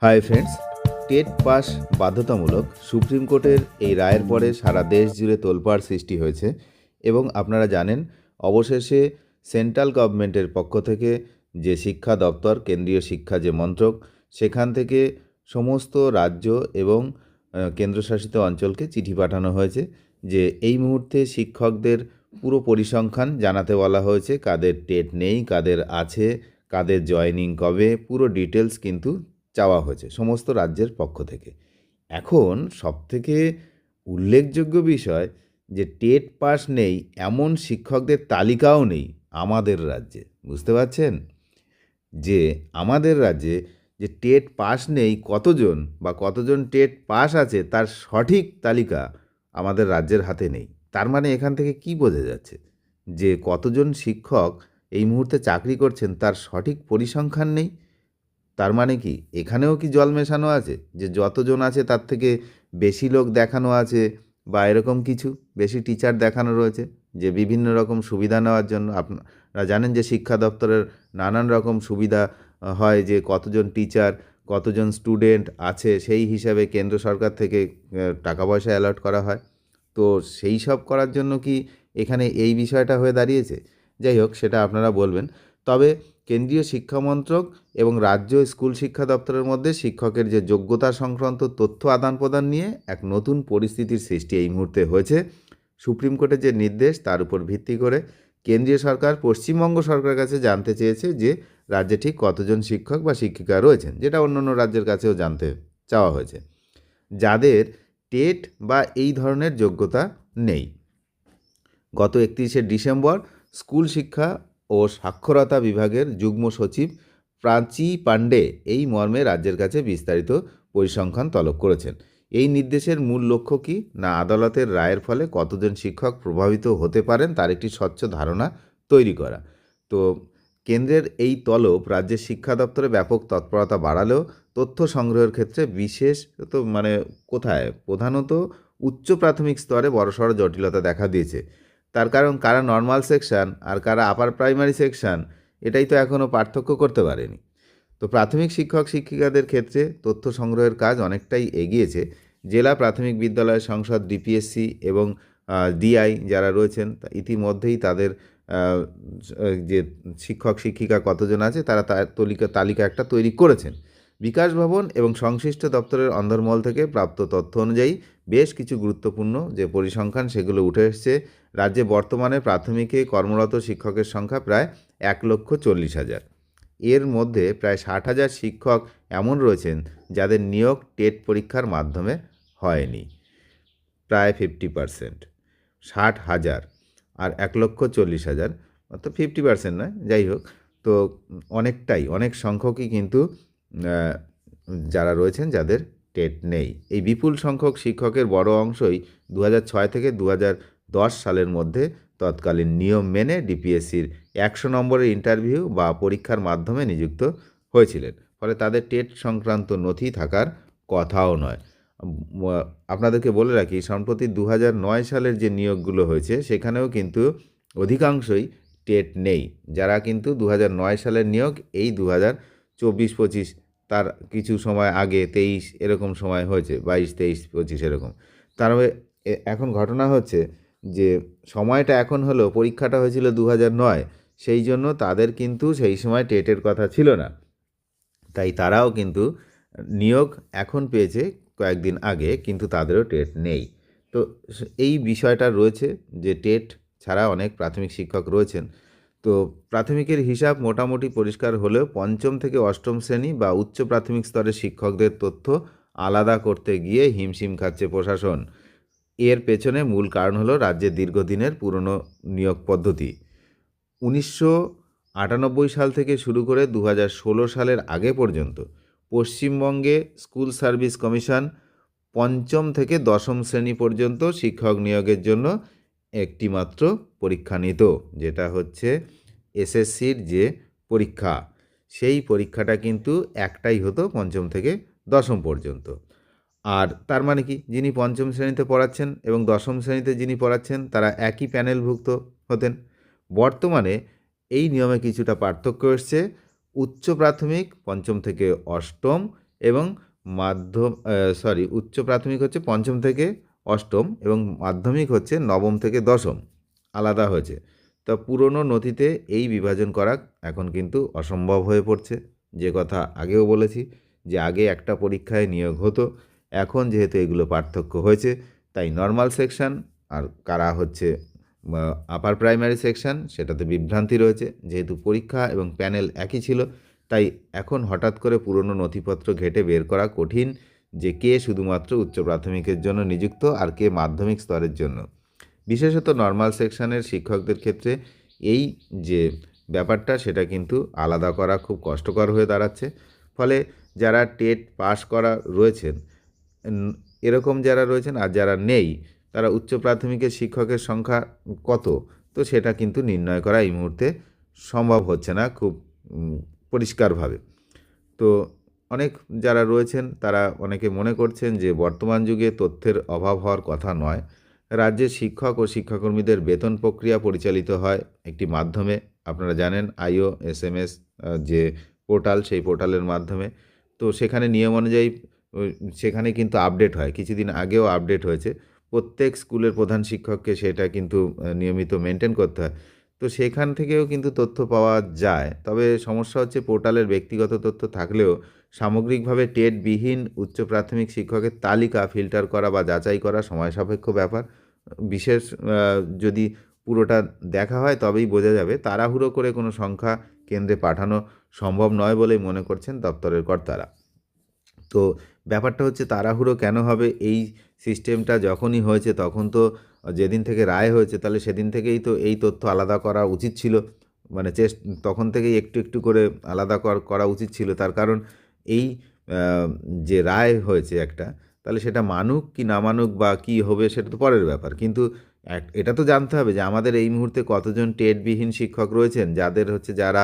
Hi friends, TET pass বাধ্যতামূলক supreme কোর্টের এই রায়ের পরে সারা দেশ জুড়ে তোলপাড় সৃষ্টি হয়েছে এবং আপনারা জানেন অবশেষে সেন্ট্রাল গভর্নমেন্টের পক্ষ থেকে যে শিক্ষা দপ্তর, কেন্দ্রীয় শিক্ষা যে মন্ত্রক, সেখান থেকে সমস্ত রাজ্য এবং কেন্দ্রশাসিত অঞ্চলকে চিঠি পাঠানো হয়েছে যে এই মুহূর্তে শিক্ষকদের পুরো পরিসংখ্যান জানাতে বলা হয়েছে, কাদের টেট নেই, কাদের আছে, কাদের জয়েনিং কবে, পুরো ডিটেলস কিন্তু চাওয়া হয়েছে সমস্ত রাজ্যের পক্ষ থেকে। এখন সবথেকে উল্লেখযোগ্য বিষয় যে টেট পাস নেই এমন শিক্ষকদের তালিকাও নেই আমাদের রাজ্যে। বুঝতে পারছেন যে আমাদের রাজ্যে যে টেট পাস নেই কতজন বা কতজন টেট পাস আছে তার সঠিক তালিকা আমাদের রাজ্যের হাতে নেই। তার মানে এখান থেকে কি বোঝা যাচ্ছে যে কতজন শিক্ষক এই মুহূর্তে চাকরি করছেন তার সঠিক পরিসংখ্যান নেই। তার মানে কি এখানেও কি জল মেশানো আছে যে যতজন আছে তার থেকে বেশি লোক দেখানো আছে বা এরকম কিছু বেশি টিচার দেখানো রয়েছে যে বিভিন্ন রকম সুবিধা নেওয়ার জন্য? আপনারা জানেন যে শিক্ষা দপ্তরের নানান রকম সুবিধা হয়, যে কতজন টিচার, কতজন স্টুডেন্ট আছে সেই হিসাবে কেন্দ্র সরকার থেকে টাকা পয়সা অ্যালট করা হয়। তো সেই সব করার জন্য কি এখানে এই বিষয়টা হয়ে দাঁড়িয়েছে? যাই হোক, সেটা আপনারা বলবেন। তবে কেন্দ্রীয় শিক্ষামন্ত্রক এবং রাজ্য স্কুল শিক্ষা দপ্তরের মধ্যে শিক্ষকের যে যোগ্যতা সংক্রান্ত তথ্য আদান প্রদান নিয়ে এক নতুন পরিস্থিতির সৃষ্টি এই মুহূর্তে হয়েছে। সুপ্রিম কোর্টের যে নির্দেশ তার উপর ভিত্তি করে কেন্দ্রীয় সরকার পশ্চিমবঙ্গ সরকারের কাছে জানতে চেয়েছে যে রাজ্যে ঠিক কতজন শিক্ষক বা শিক্ষিকা রয়েছেন, যেটা অন্য অন্য রাজ্যের কাছেও জানতে চাওয়া হয়েছে, যাদের টেট বা এই ধরনের যোগ্যতা নেই। গত 31শে ডিসেম্বর স্কুল শিক্ষা ও সাক্ষরতা বিভাগের যুগ্ম সচিব প্রাচী পাণ্ডে এই মর্মে রাজ্যের কাছে বিস্তারিত পরিসংখ্যান তলব করেছেন। এই নির্দেশের মূল লক্ষ্য কী না, আদালতের রায়ের ফলে কতজন শিক্ষক প্রভাবিত হতে পারেন তার একটি স্বচ্ছ ধারণা তৈরি করা। তো কেন্দ্রের এই তলব রাজ্যের শিক্ষা দপ্তরে ব্যাপক তৎপরতা বাড়ালেও তথ্য সংগ্রহের ক্ষেত্রে প্রধানত উচ্চ প্রাথমিক স্তরে বড়সড় জটিলতা দেখা দিয়েছে। তার কারণ কারা নর্মাল সেকশন আর কারা আপার প্রাইমারি সেকশন, এটাই তো এখনও পার্থক্য করতে পারেনি। তো প্রাথমিক শিক্ষক শিক্ষিকাদের ক্ষেত্রে তথ্য সংগ্রহের কাজ অনেকটাই এগিয়েছে। জেলা প্রাথমিক বিদ্যালয় সংসদ ডিপিএসসি এবং ডিআই যারা রয়েছেন ইতিমধ্যেই তাদের যে শিক্ষক শিক্ষিকা কতজন আছে তারা তার তালিকা একটা তৈরি করেছেন। বিকাশ ভবন এবং সংশ্লিষ্ট দপ্তরের অন্দরমহল থেকে প্রাপ্ত তথ্য অনুযায়ী বেশ কিছু গুরুত্বপূর্ণ যে পরিসংখ্যান সেগুলো উঠে এসছে। রাজ্যে বর্তমানে প্রাথমিকে কর্মরত শিক্ষকের সংখ্যা প্রায় 1,40,000। এর মধ্যে প্রায় 60,000 শিক্ষক এমন রয়েছেন যাদের নিয়োগ টেট পরীক্ষার মাধ্যমে হয়নি, প্রায় 50%। 60,000 আর 1,40,000 অর্থাৎ 50% নয়, যাই হোক। তো অনেক সংখ্যকই কিন্তু যারা রয়েছেন যাদের টেট নেই। এই বিপুল সংখ্যক শিক্ষকের বড় অংশই 2006 থেকে 2010 সালের মধ্যে তৎকালীন নিয়ম মেনে ডিপিএসসির 100 নম্বরের ইন্টারভিউ বা পরীক্ষার মাধ্যমে নিযুক্ত হয়েছিলেন, ফলে তাদের টেট সংক্রান্ত নথি থাকার কথাও নয়। আপনাদেরকে বলে রাখি, সম্প্রতি 2009 সালের যে নিয়োগগুলো হয়েছে সেখানেও কিন্তু অধিকাংশই টেট নেই। যারা কিন্তু 2009 সালের নিয়োগ এই 2024-25 তার কিছু সময় আগে 23 এরকম সময় হয়েছে, 22, 23, 25 এরকম। তার এখন ঘটনা হচ্ছে যে সময়টা এখন হলো, পরীক্ষাটা হয়েছিল 2009, সেই জন্য তাদের কিন্তু সেই সময় টেটের কথা ছিল না, তাই তারাও কিন্তু নিয়োগ এখন পেয়েছে কয়েকদিন আগে, কিন্তু তাদেরও টেট নেই। তো এই বিষয়টা রয়েছে যে টেট ছাড়া অনেক প্রাথমিক শিক্ষক রয়েছেন। তো প্রাথমিকের হিসাব মোটামুটি পরিষ্কার হলেও পঞ্চম থেকে অষ্টম শ্রেণী বা উচ্চ প্রাথমিক স্তরের শিক্ষকদের তথ্য আলাদা করতে গিয়ে হিমশিম খাচ্ছে প্রশাসন। এর পেছনে মূল কারণ হলো রাজ্যের দীর্ঘদিনের পুরনো নিয়োগ পদ্ধতি। 1998 সাল থেকে শুরু করে 2016 সালের আগে পর্যন্ত পশ্চিমবঙ্গে স্কুল সার্ভিস কমিশন পঞ্চম থেকে দশম শ্রেণী পর্যন্ত শিক্ষক নিয়োগের জন্য একটি মাত্র পরীক্ষা নিত, যেটা হচ্ছে এসএসসির যে পরীক্ষা, সেই পরীক্ষাটা কিন্তু একটাই হতো পঞ্চম থেকে দশম পর্যন্ত। আর তার মানে কি, যিনি পঞ্চম শ্রেণীতে পড়াচ্ছেন এবং দশম শ্রেণীতে যিনি পড়াচ্ছেন তারা একই প্যানেলভুক্ত হতেন। বর্তমানে এই নিয়মে কিছুটা পার্থক্য এসছে। উচ্চ প্রাথমিক পঞ্চম থেকে অষ্টম এবং উচ্চ প্রাথমিক হচ্ছে পঞ্চম থেকে অষ্টম এবং মাধ্যমিক হচ্ছে নবম থেকে দশম আলাদা হয়েছে। তা পুরনো নথিতে এই বিভাজন করা এখন কিন্তু অসম্ভব হয়ে পড়ছে। যে কথা আগেও বলেছি যে আগে একটা পরীক্ষায় নিয়োগ হতো, এখন যেহেতু এগুলো পার্থক্য হয়েছে তাই নর্মাল সেকশন আর কারা হচ্ছে আপার প্রাইমারি সেকশন সেটাতে বিভ্রান্তি রয়েছে। যেহেতু পরীক্ষা এবং প্যানেল একই ছিল তাই এখন হঠাৎ করে পুরনো নথিপত্র ঘেঁটে বের করা কঠিন যে কে শুধুমাত্র উচ্চ প্রাথমিকের জন্য নিযুক্ত আর কে মাধ্যমিক স্তরের জন্য। বিশেষত নর্মাল সেকশনের শিক্ষকদের ক্ষেত্রে এই যে ব্যাপারটা সেটা কিন্তু আলাদা করা খুব কষ্টকর হয়ে দাঁড়াচ্ছে। ফলে যারা টেট পাস করা রয়েছেন এরকম যারা রয়েছেন আর যারা নেই তারা উচ্চ প্রাথমিকের শিক্ষকের সংখ্যা কত, তো সেটা কিন্তু নির্ণয় করা এই মুহূর্তে সম্ভব হচ্ছে না খুব পরিষ্কারভাবে। তো অনেক যারা রয়েছেন তারা অনেকে মনে করছেন যে বর্তমান যুগে তথ্যের অভাব হওয়ার কথা নয়। রাজ্যের শিক্ষক ও শিক্ষাকর্মীদের বেতন প্রক্রিয়া পরিচালিত হয় একটি মাধ্যমে, আপনারা জানেন IOSMS যে পোর্টাল, সেই পোর্টালের মাধ্যমে। তো সেখানে নিয়ম অনুযায়ী সেখানে কিন্তু আপডেট হয়, কিছুদিন আগেও আপডেট হয়েছে। প্রত্যেক স্কুলের প্রধান শিক্ষককে সেটা কিন্তু নিয়মিত মেনটেন করতে হয়। তো সেখান থেকেও কিন্তু তথ্য পাওয়া যায়। তবে সমস্যা হচ্ছে পোর্টালের ব্যক্তিগত তথ্য থাকলেও সামগ্রিকভাবে টেটবিহীন উচ্চ প্রাথমিক শিক্ষকের তালিকা ফিল্টার করা বা যাচাই করা সময় সাপেক্ষ ব্যাপার। বিশেষ যদি পুরোটা দেখা হয় তবেই বোঝা যাবে। তাড়াহুড়ো করে কোনো সংখ্যা কেন্দ্রে পাঠানো সম্ভব নয় বলেই মনে করছেন দপ্তরের কর্তারা। তো ব্যাপারটা হচ্ছে তাড়াহুড়ো কেন হবে? এই সিস্টেমটা যখনই হয়েছে তখন তো যেদিন থেকে রায় হয়েছে তাহলে সেদিন থেকেই তো এই তথ্য আলাদা করা উচিত ছিল। মানে তখন থেকেই একটু একটু করে আলাদা করা উচিত ছিল। তার কারণ এই যে রায় হয়েছে একটা, তাহলে সেটা মানুক কি না মানুক বা কী হবে সেটা তো পরের ব্যাপার। কিন্তু এটা তো জানতে হবে যে আমাদের এই মুহূর্তে কতজন টেটবিহীন শিক্ষক রয়েছেন যারা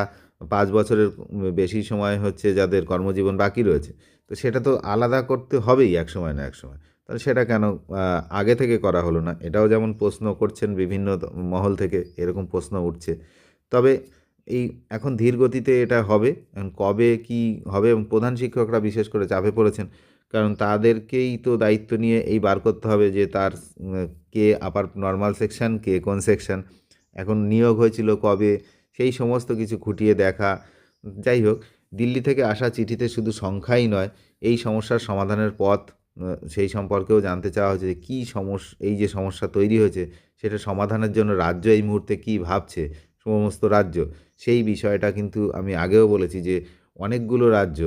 5 বছরের বেশি সময় যাদের কর্মজীবন বাকি রয়েছে। তো সেটা তো আলাদা করতে হবেই এক সময় না এক সময়। তাহলে সেটা কেন আগে থেকে করা হলো না? এটাও যেমন প্রশ্ন করছেন বিভিন্ন মহল থেকে, এরকম প্রশ্ন উঠছে। তবে এই এখন ধীর গতিতে এটা হবে। এখন কবে কি হবে এবং প্রধান শিক্ষকরা বিশেষ করে চাপে পড়েছেন। কারণ তাদেরকেই তো দায়িত্ব নিয়ে এই বার করতে হবে যে তার কে আপার নরমাল সেকশন, কে কোন সেকশন, এখন নিয়োগ হয়েছিল কবে, সেই সমস্ত কিছু খুঁটিয়ে দেখা। যাই হোক, দিল্লি থেকে আসা চিঠিতে শুধু সংখ্যাই নয়, এই সমস্যার সমাধানের পথ সেই সম্পর্কেও জানতে চাওয়া হয়েছে যে কী এই যে সমস্যা তৈরি হয়েছে সেটা সমাধানের জন্য রাজ্য এই মুহূর্তে কী ভাবছে, সমস্ত রাজ্য। সেই বিষয়টা কিন্তু আমি আগেও বলেছি যে অনেকগুলো রাজ্য,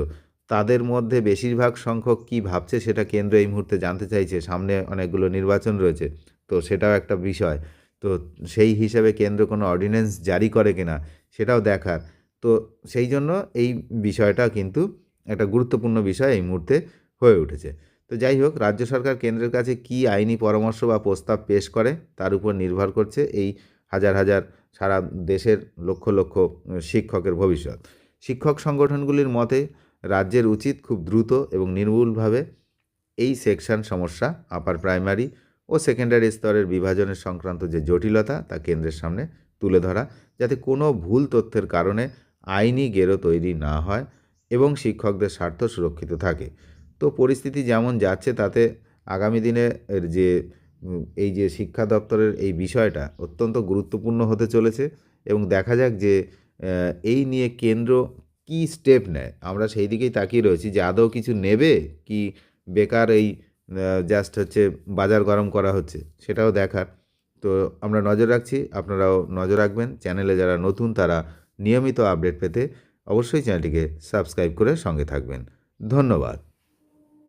তাদের মধ্যে বেশিরভাগ সংখ্যক কী ভাবছে সেটা কেন্দ্র এই মুহূর্তে জানতে চাইছে। সামনে অনেকগুলো নির্বাচন রয়েছে, তো সেটাও একটা বিষয়। তো সেই হিসাবে কেন্দ্র কোনো অর্ডিন্যান্স জারি করে কিনা সেটাও দেখার। তো সেই জন্য এই বিষয়টা কিন্তু একটা গুরুত্বপূর্ণ বিষয় এই মুহূর্তে হয়ে উঠেছে। তো যাই হোক, রাজ্য সরকার কেন্দ্রের কাছে কী আইনি পরামর্শ বা প্রস্তাব পেশ করে তার উপর নির্ভর করছে এই হাজার হাজার সারা দেশের লক্ষ লক্ষ শিক্ষকের ভবিষ্যৎ। শিক্ষক সংগঠনগুলির মতে রাজ্যের উচিত খুব দ্রুত এবং নির্ভুলভাবে এই সেকশন সমস্যা, আপার প্রাইমারি ও সেকেন্ডারি স্তরের বিভাজনের সংক্রান্ত যে জটিলতা তা কেন্দ্রের সামনে তুলে ধরা, যাতে কোনো ভুল তথ্যের কারণে আইনি গেরো তৈরি না হয় এবং শিক্ষকদের স্বার্থ সুরক্ষিত থাকে। তো পরিস্থিতি যেমন যাচ্ছে তাতে আগামী দিনে এই যে শিক্ষা দপ্তরের এই বিষয়টা অত্যন্ত গুরুত্বপূর্ণ হতে চলেছে এবং দেখা যাক যে এই নিয়ে কেন্দ্র কী স্টেপ নেয়। আমরা সেই দিকেই তাকিয়ে রয়েছি যে আদৌ কিছু নেবে কি বেকার এই জাস্ট বাজার গরম করা হচ্ছে সেটাও দেখার। তো আমরা নজর রাখছি, আপনারাও নজর রাখবেন। চ্যানেলে যারা নতুন তারা নিয়মিত আপডেট পেতে অবশ্যই চ্যানেলটিকে সাবস্ক্রাইব করে সঙ্গে থাকবেন। ধন্যবাদ।